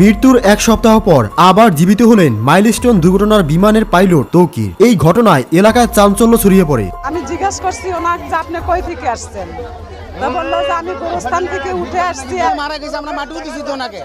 মৃত্যুর এক সপ্তাহ পর আবার জীবিত হলেন মাইলস্টোন দুর্ঘটনার বিমানের পাইলট তৌকির। এই ঘটনায় এলাকায় চাঞ্চল্য ছড়িয়ে পড়ে। আমি জিজ্ঞাসা করছি ওনাকে যে আপনি কই থেকে আসছেন, তা বললো যে আমি গোরস্থান থেকে উঠে আসছি। মারা গেছে, আমরা মাটিও দিছি তো ওনাকে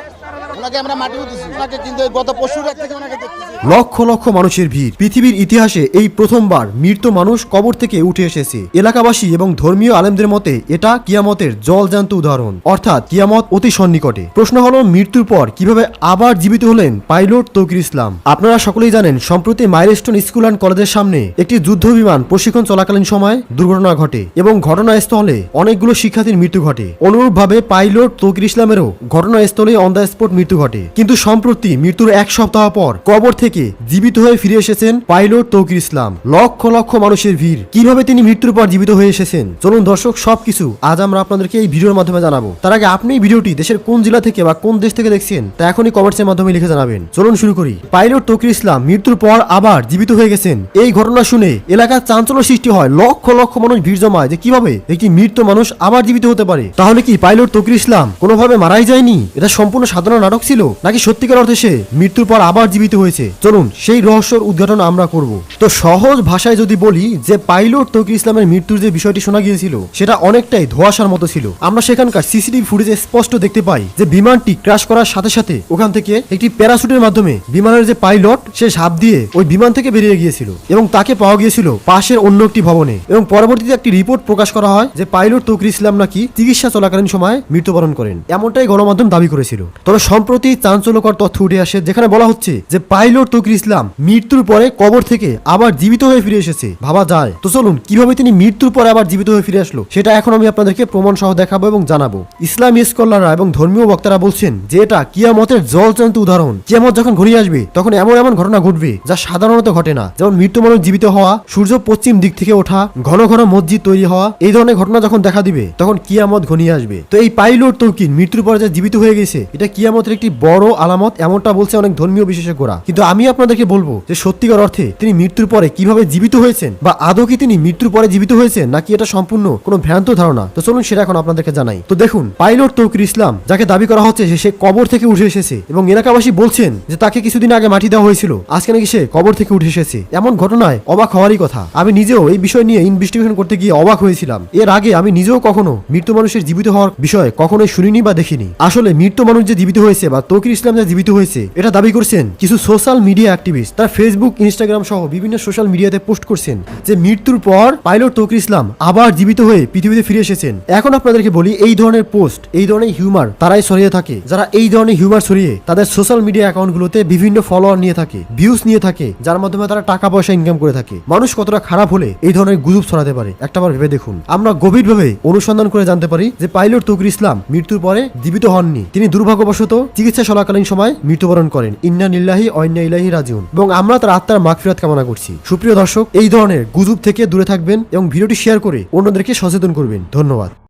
আমরা মাটিও দিছি ওনাকে, কিন্তু গত পরশু রাত থেকে ওনাকে দেখতেছি। লক্ষ লক্ষ মানুষের ভিড়। পৃথিবীর ইতিহাসে এই প্রথমবার মৃত মানুষ কবর থেকে উঠে এসেছে। এলাকাবাসী এবং ধর্মীয় আলেমদের মতে এটা কিয়ামতের জলজান্ত উদাহরণ, অর্থাৎ কিয়ামত অতি সন্নিকটে। প্রশ্ন হলো মৃত্যুর পর কিভাবে আবার জীবিত হলেন পাইলট তৌকির ইসলাম। আপনারা সকলেই জানেন সম্প্রতি মাইলস্টোন স্কুল অ্যান্ড কলেজের সামনে একটি যুদ্ধ বিমান প্রশিক্ষণ চলাকালীন সময় দুর্ঘটনা ঘটে এবং ঘটনাস্থলে অনেকগুলো শিক্ষার্থীর মৃত্যু ঘটে। অনুরূপভাবে পাইলট তৌকির ইসলামেরও ঘটনাস্থলে অন দ্য স্পট মৃত্যু ঘটে। কিন্তু সম্প্রতি মৃত্যুর এক সপ্তাহ পর কবর থেকে জীবিত হয়ে ফিরে এসেছেন পাইলট তৌকির ইসলাম। লক্ষ লক্ষ মানুষের ভিড়। কিভাবে তিনি মৃত্যুর পর জীবিত হয়ে এসেছেন চলুন দর্শক সবকিছু আজ আমরা আপনাদেরকে এই ভিডিওর মাধ্যমে জানাবো। তার আগে আপনি এই ভিডিওটি দেশের কোন জেলা থেকে বা কোন দেশ থেকে দেখছেন তা এখনই কমেন্টসের মাধ্যমে লিখে জানাবেন। চলুন শুরু করি। পাইলট তৌকির ইসলাম মৃত্যুর পর আবার জীবিত হয়ে গেছেন। এই ঘটনা শুনে এলাকার চাঞ্চল্য সৃষ্টি হয়। লক্ষ লক্ষ মানুষ ভিড় জমায় যে কিভাবে একটি মৃত মানুষ আবার জীবিত হতে পারে। তাহলে কি পাইলট তৌকির ইসলাম কোনোভাবে মারাই যায়নি? এটা সম্পূর্ণ সাধারণ নাটক ছিল নাকি সত্যিকার অর্থে সে মৃত্যুর পর আবার জীবিত হয়েছে? চলুন সেই রহস্যের উদ্ঘাটন আমরা করব। তো সহজ ভাষায় যদি বলি যে পাইলট তৌকির ইসলামের মৃত্যুর যে বিষয়টি শোনা গিয়েছিল সেটা অনেকটাই ধোঁয়াশার মতো ছিল। আমরা সেখানকার সিসিটিভি ফুটেজে স্পষ্ট দেখতে পাই যে বিমানটি ক্র্যাশ করার সাথে সাথে ওখান থেকে একটি প্যারাশুটের মাধ্যমে বিমানের যে পাইলট সে ঝাঁপ দিয়ে ওই বিমান থেকে বেরিয়ে গিয়েছিল এবং তাকে পাওয়া গিয়েছিল পাশের অন্য একটি ভবনে। এবং পরবর্তীতে একটি রিপোর্ট প্রকাশ করা হয় যে পাইলট তৌকির ইসলাম নাকি চিকিৎসা চলাকালীন সময় মৃত্যুবরণ করেন, এমনটাই গণমাধ্যম দাবি করেছিল। তবে সম্প্রতি চাঞ্চল্যকর তথ্য উঠে আসে যেখানে বলা হচ্ছে যে পাইলট তৌকির ইসলাম মৃত্যুর পরে কবর থেকে আবার জীবিত হয়ে ফিরে এসেছে। ভাবা যায়? তো চলুন কিভাবে তিনি মৃত্যুর পরে আবার জীবিত হয়ে ফিরে আসলো সেটা এখন আমি আপনাদেরকে প্রমাণ সহ দেখাবো এবং জানাবো। ইসলামী স্কলাররা এবং ধর্মীয় বক্তারা বলছেন যে এটা কিয়ামতের জলজান্ত উদাহরণ। কিয়ামত যখন ঘনিয়ে আসবে তখন এমন এমন ঘটনা ঘটবে যা সাধারণত ঘটে না। যেমন মৃত্যু মানুষ জীবিত হওয়া, সূর্য পশ্চিম দিক থেকে ওঠা, ঘন ঘন মসজিদ তৈরি হওয়া, এই ধরনের ঘটনা যখন দেখা দিবে তখন কিয়ামত ঘনিয়ে আসবে। তো এই পাইলট তৌকির মৃত্যুর পরে যে জীবিত হয়ে গেছে এটা কিয়ামতের একটি বড় আলামত, এমনটা বলছে অনেক ধর্মীয় বিশেষজ্ঞরা। কিন্তু আমি আপনাদেরকে বলবো যে সত্যিকার অর্থে তিনি মৃত্যুর পরে কিভাবে জীবিত হয়েছেন বা আদৌ কি তিনি মৃত্যুর পরে জীবিত হয়েছেন নাকি এটা সম্পূর্ণ কোনো ভ্রান্ত ধারণা। তো চলুন সেটা এখন আপনাদেরকে জানাই। তো দেখুন, পাইলট তৌকির ইসলাম যাকে দাবি করা হচ্ছে সে কবর থেকে উঠে এসেছে এবং এলাকাবাসী বলছেন যে তাকে কিছুদিন আগে মাটি দেওয়া হয়েছিল, আজকে নাকি সে কবর থেকে উঠে এসেছে। এমন ঘটনায় অবাক হওয়ারই কথা। আমি নিজেও এই বিষয় নিয়ে ইনভেস্টিগেশন করতে গিয়ে অবাক হয়েছিলাম। এর আগে আমি নিজেও কখনো মৃত্যু মানুষের জীবিত হওয়ার বিষয়ে কখনোই শুনিনি বা দেখিনি। আসলে মৃত্যু মানুষ যে জীবিত হয়েছে বা তৌকির ইসলাম যে জীবিত হয়েছে এটা দাবি করছেন কিছু সোশ্যাল মিডিয়া অ্যাক্টিভিস্ট। তারা ফেসবুক, ইনস্টাগ্রাম সহ বিভিন্ন সোশ্যাল মিডিয়াতে পোস্ট করছেন যে মৃত্যুর পর পাইলট তৌকির ইসলাম আবার জীবিত হয়ে পৃথিবীতে ফিরে এসেছেন। এখন আপনাদেরকে বলি এই ধরনের পোস্ট, এই ধরনের হিউমার তারাই ছড়িয়ে থাকে যারা এই ধরনের হিউমার ছড়িয়ে তাদের সোশ্যাল মিডিয়া অ্যাকাউন্টগুলোতে বিভিন্ন ফলোয়ার নিয়ে থাকে, ভিউজ নিয়ে থাকে, যার মাধ্যমে তারা টাকা পয়সা ইনকাম করে থাকে। মানুষ কতটা খারাপ হলে এই ধরনের গুজব ছড়াতে পারে একটাবার ভেবে দেখুন। আমরা গভীরভাবে অনুসন্ধান করে জানতে পারি যে পাইলট তৌকির ইসলাম মৃত্যুর পরে জীবিত হননি। তিনি দুর্ভাগ্যবশত চিকিৎসা চলাকালীন সময় মৃত্যুবরণ করেন। ইন্না লিল্লাহি ওয়া ইন্না ইলাইহি রাজিউন। এবং আমরা তার আত্মার মাগফিরাত কামনা করছি। সুপ্রিয় দর্শক, এই ধরনের গুজব থেকে দূরে থাকবেন এবং ভিডিওটি শেয়ার করে অন্যদেরকে সচেতন করবেন। ধন্যবাদ।